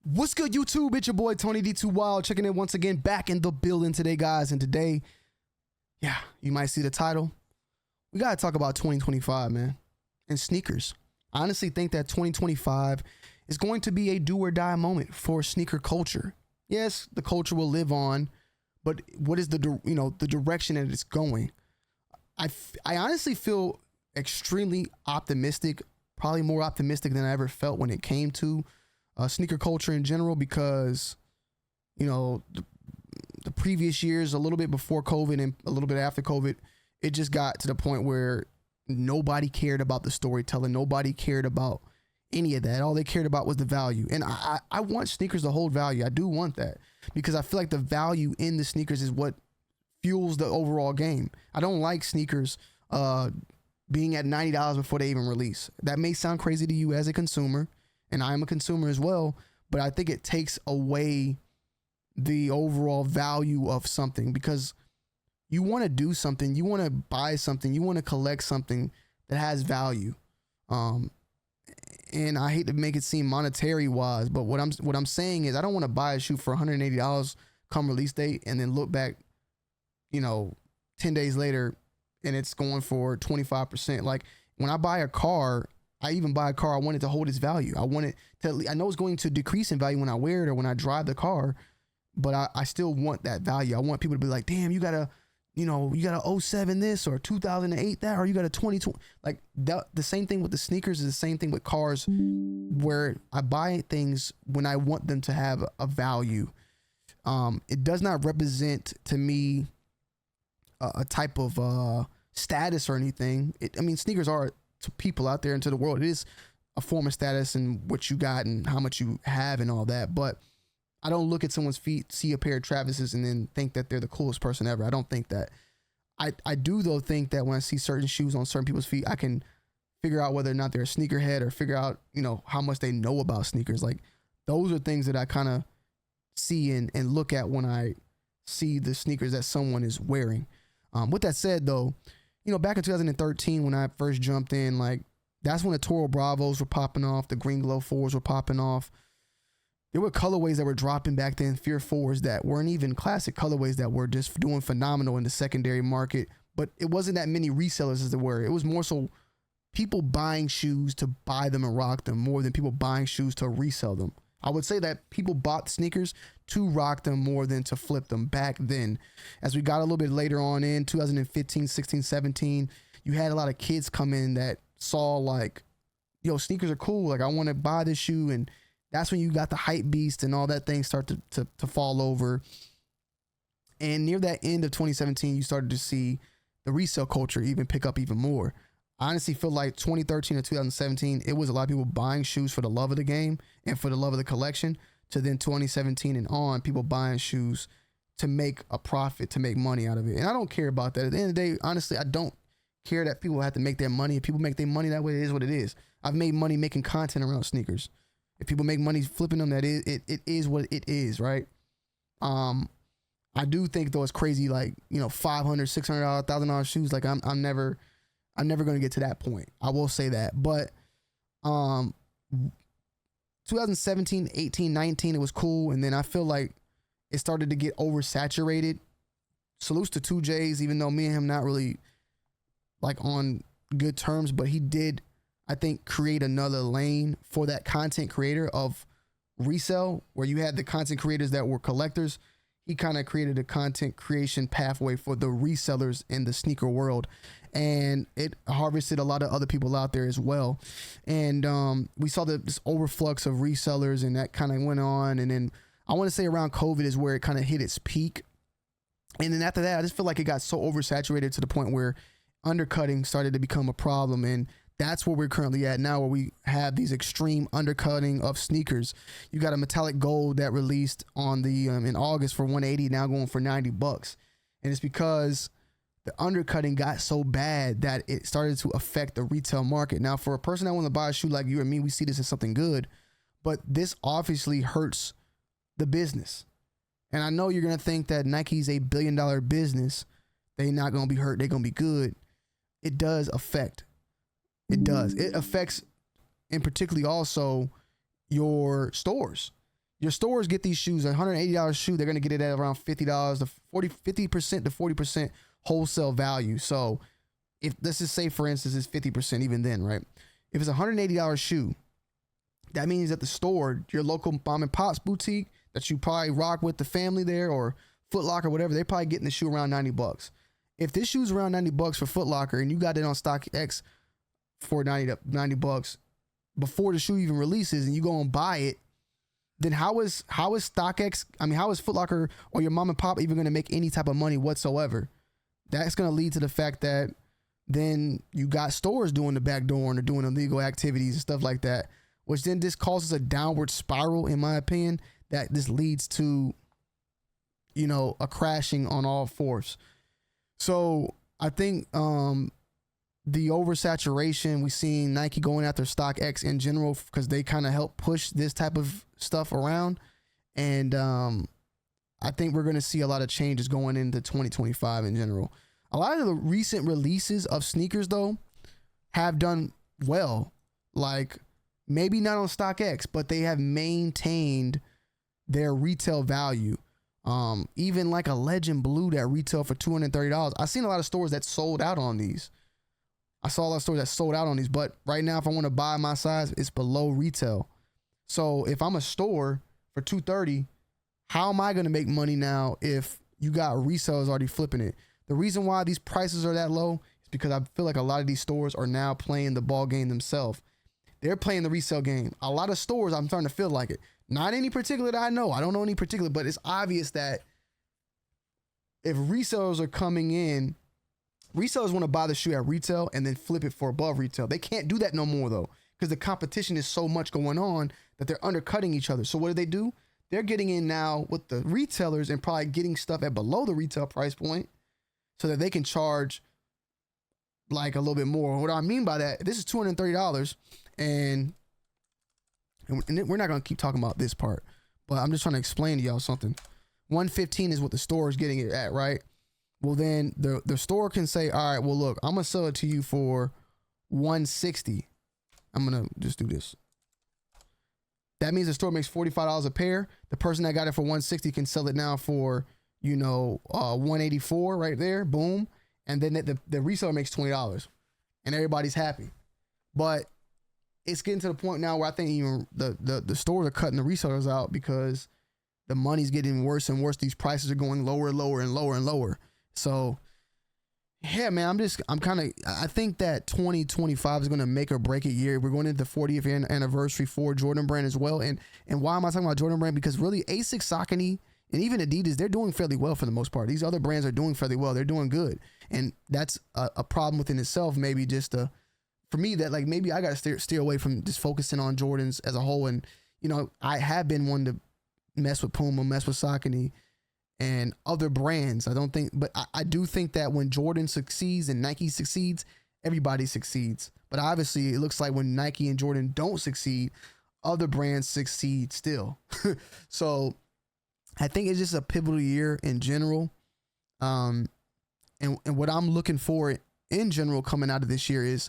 What's good, YouTube? It's your boy Tony D2 Wild checking in once again, back in the building today, guys. And today, yeah, you might see the title. We gotta talk about 2025, man, and sneakers. I honestly think that 2025 is going to be a do or die moment for sneaker culture. Yes, the culture will live on, but what is the direction that it's going? I honestly feel extremely optimistic, probably more optimistic than I ever felt when it came to sneaker culture in general, because the previous years, a little bit before COVID and a little bit after COVID, it just got to the point where nobody cared about the storytelling. Nobody cared about any of that. All they cared about was the value. And I want sneakers to hold value. I do want that, because I feel like the value in the sneakers is what fuels the overall game. I don't like sneakers being at $90 before they even release. That may sound crazy to you as a consumer, and I am a consumer as well, but I think it takes away the overall value of something, because you want to do something, you want to buy something, you want to collect something that has value. And I hate to make it seem monetary wise, but what I'm saying is I don't want to buy a shoe for $180 come release date and then look back, 10 days later and it's going for 25%. Like when I buy a car, I want it to hold its value. I know it's going to decrease in value when I wear it or when I drive the car, but I still want that value. I want people to be like, damn, you got a 07 this or 2008 that, or you got a 2020. Like that, the same thing with the sneakers is the same thing with cars, where I buy things when I want them to have a value. It does not represent to me a type of status or anything. Sneakers are, to people out there and to the world, it is a form of status and what you got and how much you have and all that. But I don't look at someone's feet, see a pair of Travis's, and then think that they're the coolest person ever. I don't think that. I do, though, think that when I see certain shoes on certain people's feet, I can figure out whether or not they're a sneakerhead, or figure out, how much they know about sneakers. Like, those are things that I kind of see and look at when I see the sneakers that someone is wearing. With that said, though, back in 2013, when I first jumped in, like, that's when the Toro Bravos were popping off, the Green Glow 4s were popping off. There were colorways that were dropping back then, Fear 4s, that weren't even classic colorways, that were just doing phenomenal in the secondary market. But it wasn't that many resellers as there were. It was more so people buying shoes to buy them and rock them, more than people buying shoes to resell them. I would say that people bought sneakers to rock them more than to flip them back then. As we got a little bit later on in 2015, 16, 17, you had a lot of kids come in that saw like, sneakers are cool. Like, I want to buy this shoe. And that's when you got the hype beast and all that thing start to fall over. And near that end of 2017, you started to see the resale culture even pick up even more. I honestly feel like 2013 to 2017, it was a lot of people buying shoes for the love of the game and for the love of the collection, to then 2017 and on, people buying shoes to make a profit, to make money out of it. And I don't care about that. At the end of the day, honestly, I don't care that people have to make their money. If people make their money that way, it is what it is. I've made money making content around sneakers. If people make money flipping them, that is, it is what it is, right? I do think, though, it's crazy, like, $500, $600, $1,000 shoes. Like, I'm never going to get to that point. I will say that. But 2017, 18, 19, it was cool. And then I feel like it started to get oversaturated. Salutes to 2J's, even though me and him not really like on good terms, but he did, I think, create another lane for that content creator of resale, where you had the content creators that were collectors. He kind of created a content creation pathway for the resellers in the sneaker world, and it harvested a lot of other people out there as well. And we saw this overflux of resellers, and that kind of went on. And then I want to say around COVID is where it kind of hit its peak. And then after that, I just feel like it got so oversaturated to the point where undercutting started to become a problem. And that's where we're currently at now, where we have these extreme undercutting of sneakers. You got a metallic gold that released on the in August for $180, now going for $90. And it's because the undercutting got so bad that it started to affect the retail market. Now, for a person that wants to buy a shoe like you and me, we see this as something good, but this obviously hurts the business. And I know you're going to think that Nike's a $1 billion business. They're not going to be hurt. They're going to be good. It does affect. It does. It affects, and particularly also, your stores. your stores get these shoes, a $180 shoe, they're going to get it at around $50 to 50% to 40% wholesale value. So if let's just say, for instance, it's 50%, even then, right? If it's a $180 shoe, that means that the store, your local mom and pop's boutique that you probably rock with the family there, or Foot Locker, whatever, they're probably getting the shoe around $90. If this shoe's around $90 for Foot Locker and you got it on StockX for $90 before the shoe even releases, and you go and buy it, then how is StockX, how is Foot Locker or your mom and pop even going to make any type of money whatsoever? That's going to lead to the fact that then you got stores doing the back door and they're doing illegal activities and stuff like that, which then this causes a downward spiral, in my opinion, that this leads to, a crashing on all fours. So I think the oversaturation, we seen Nike going after StockX in general because they kind of help push this type of stuff around. And I think we're going to see a lot of changes going into 2025 in general. A lot of the recent releases of sneakers, though, have done well. Like, maybe not on StockX, but they have maintained their retail value. Even like a Legend Blue that retail for $230. I've seen a lot of stores that sold out on these. But right now, if I want to buy my size, it's below retail. So if I'm a store for $230, how am I going to make money now if you got resellers already flipping it? The reason why these prices are that low is because I feel like a lot of these stores are now playing the ball game themselves. They're playing the resale game. A lot of stores, I'm starting to feel like it. Not any particular that I know. I don't know any particular, but it's obvious that if resellers are coming in, resellers want to buy the shoe at retail and then flip it for above retail. They can't do that no more, though, because the competition is so much going on that they're undercutting each other. So what do? They're getting in now with the retailers and probably getting stuff at below the retail price point so that they can charge like a little bit more. What do I mean by that? This is $230 and we're not going to keep talking about this part, but I'm just trying to explain to y'all something. 115 is what the store is getting it at, right? Well, then the store can say, all right, well, look, I'm going to sell it to you for 160. I'm going to just do this. That means the store makes $45 a pair. The person that got it for 160 can sell it now for, 184 right there. Boom. And then the reseller makes $20 and everybody's happy. But it's getting to the point now where I think even the stores are cutting the resellers out because the money's getting worse and worse. These prices are going lower and lower and lower and lower. So yeah, man, I think that 2025 is going to make or break a year. We're going into the 40th anniversary for Jordan Brand as well. And why am I talking about Jordan Brand? Because really Asics, Saucony, and even Adidas, they're doing fairly well for the most part. These other brands are doing fairly well. They're doing good. And that's a problem within itself. Maybe just for me, that like maybe I got to steer away from just focusing on Jordans as a whole. And, I have been one to mess with Puma, mess with Saucony and other brands. But I do think that when Jordan succeeds and Nike succeeds, everybody succeeds. But obviously it looks like when Nike and Jordan don't succeed, other brands succeed still. So I think it's just a pivotal year in general. And what I'm looking for in general coming out of this year is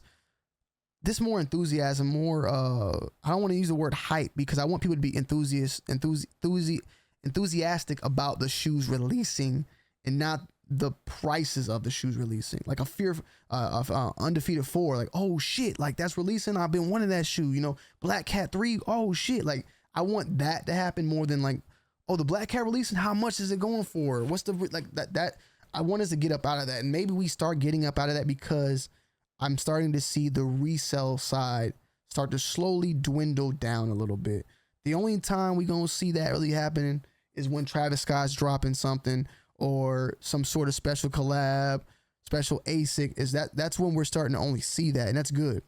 this more enthusiasm, more, I don't want to use the word hype because I want people to be enthusiastic about the shoes releasing and not the prices of the shoes releasing. Like a fear of Undefeated 4, like, oh shit, like that's releasing. I've been wanting that shoe, Black Cat 3. Oh shit. Like I want that to happen more than like, oh, the Black Cat releasing. How much is it going for? What's the, like that I want us to get up out of that. And maybe we start getting up out of that because I'm starting to see the resale side start to slowly dwindle down a little bit. The only time we gonna see that really happening is when Travis Scott's dropping something or some sort of special collab, special ASIC. That's when we're starting to only see that, and that's good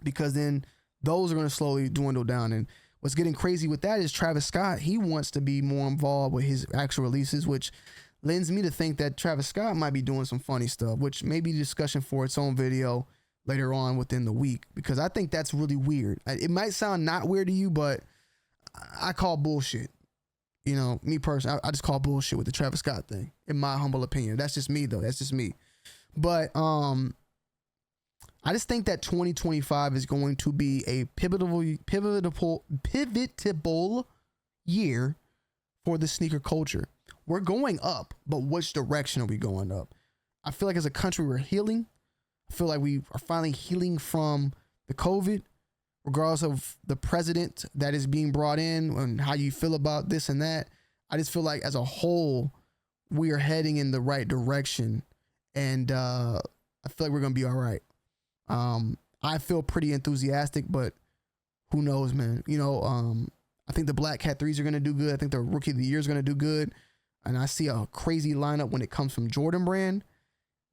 because then those are gonna slowly dwindle down. And what's getting crazy with that is Travis Scott. He wants to be more involved with his actual releases, which lends me to think that Travis Scott might be doing some funny stuff, which may be a discussion for its own video later on within the week, because I think that's really weird. It might sound not weird to you, but I call bullshit. Me personally, I just call bullshit with the Travis Scott thing, in my humble opinion. That's just me, though. That's just me. But I just think that 2025 is going to be a pivotal year for the sneaker culture. We're going up, but which direction are we going up? I feel like as a country, we're healing. I feel like we are finally healing from the COVID, regardless of the president that is being brought in and how you feel about this and that. I just feel like as a whole, we are heading in the right direction. And I feel like we're going to be all right. I feel pretty enthusiastic, but who knows, man? You know, I think the Black Cat 3s are going to do good. I think the Rookie of the Year is going to do good. And I see a crazy lineup when it comes from Jordan Brand.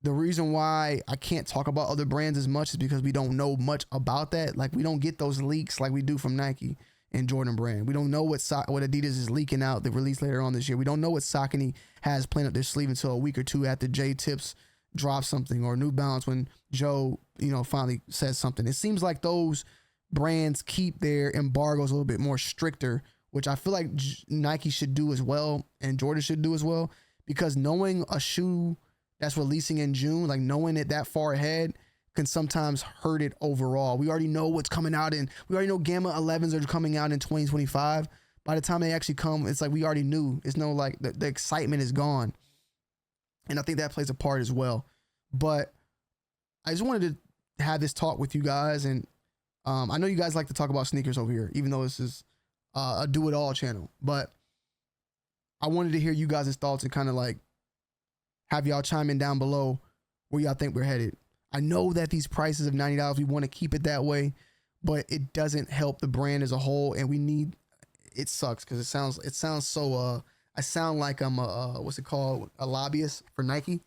The reason why I can't talk about other brands as much is because we don't know much about that. Like, we don't get those leaks like we do from Nike and Jordan Brand. We don't know what Adidas is leaking out the release later on this year. We don't know what Saucony has planned up their sleeve until a week or two after J Tips drops something, or New Balance when Joe, you know, finally says something. It seems like those brands keep their embargoes a little bit more stricter, which I feel like Nike should do as well and Jordan should do as well, because knowing a shoe that's releasing in June, like knowing it that far ahead can sometimes hurt it overall. We already know what's coming out, and we already know Gamma 11s are coming out in 2025. By the time they actually come, it's like we already knew. It's no, like, the excitement is gone. And I think that plays a part as well. But I just wanted to have this talk with you guys. And I know you guys like to talk about sneakers over here, even though this is a do-it-all channel. But I wanted to hear you guys' thoughts and kind of like have y'all chime in down below where y'all think we're headed. I know that these prices of $90, we want to keep it that way, but it doesn't help the brand as a whole. And we need, it sucks because it sounds so, I sound like I'm what's it called? A lobbyist for Nike.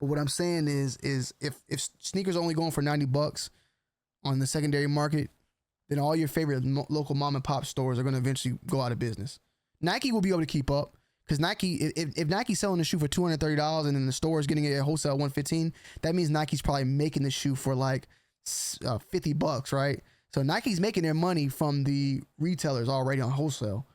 But what I'm saying is if sneakers are only going for $90 on the secondary market, then all your favorite local mom and pop stores are going to eventually go out of business. Nike will be able to keep up. Because Nike, if Nike's selling the shoe for $230 and then the store is getting it at wholesale at $115, that means Nike's probably making the shoe for like $50, right? So Nike's making their money from the retailers already on wholesale.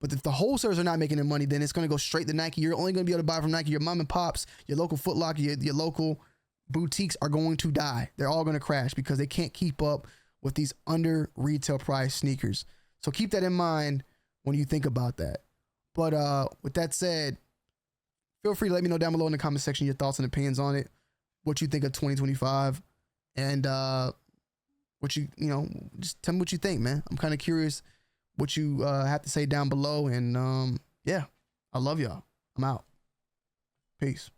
But if the wholesalers are not making their money, then it's going to go straight to Nike. You're only going to be able to buy from Nike. Your mom and pops, your local Foot Locker, your local boutiques are going to die. They're all going to crash because they can't keep up with these under retail price sneakers. So keep that in mind when you think about that. But with that said, feel free to let me know down below in the comment section your thoughts and opinions on it, what you think of 2025, and what you know, just tell me what you think, man. I'm kind of curious what you have to say down below, and yeah, I love y'all. I'm out. Peace.